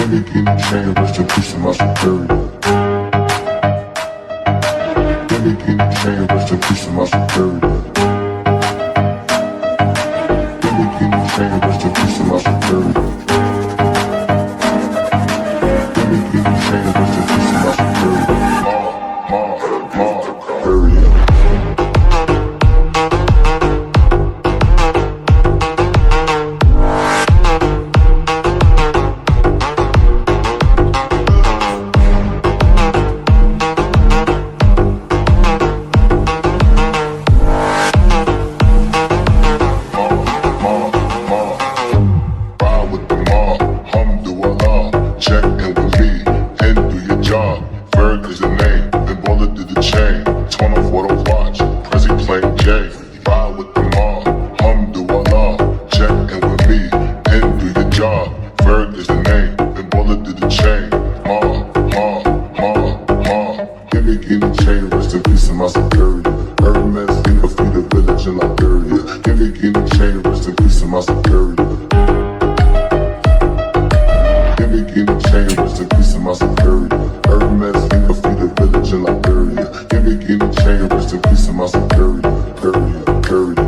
Give me key chain, rest in peace to my superior. Give me key chain, rest in peace to my superior. Give me key chain, rest in peace to my superior. Give me key chain, rest in peace to my superior. Superior.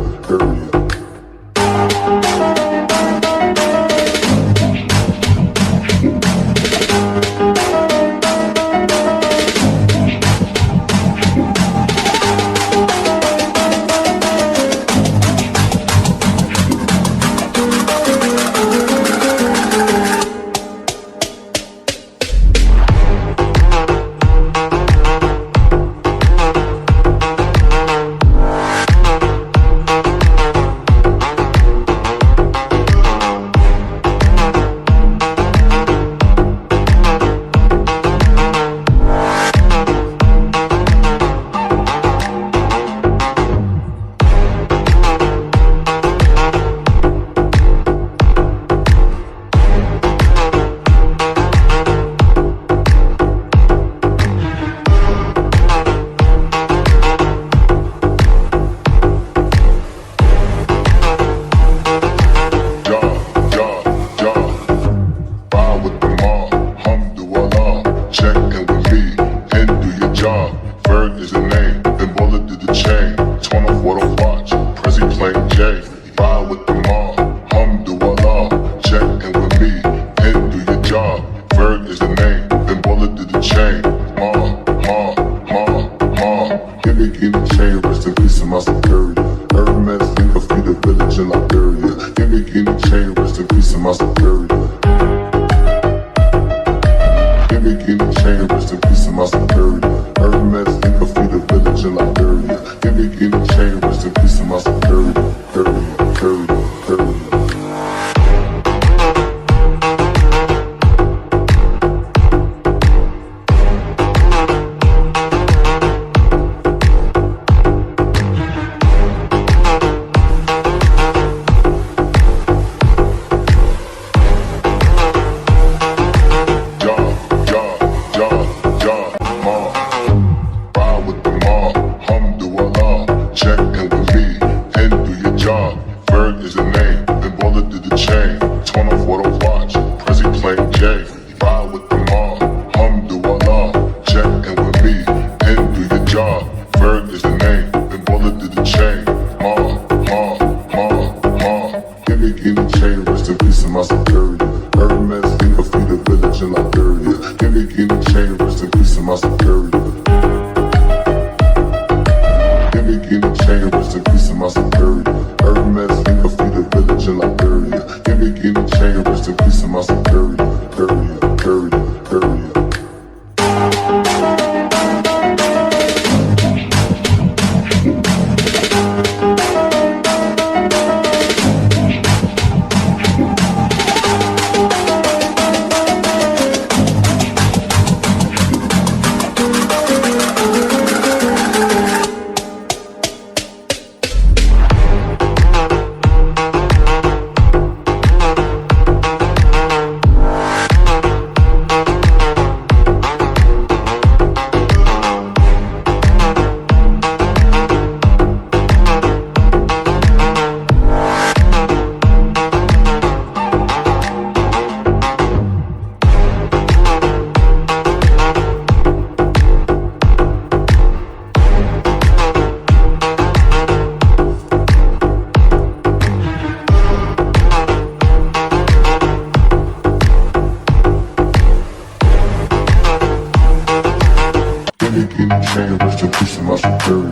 chain, rest in peace to my superior.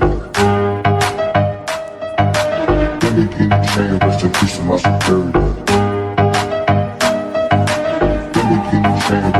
Let me get a chain, rest in peace to my superior. Let me get a chain.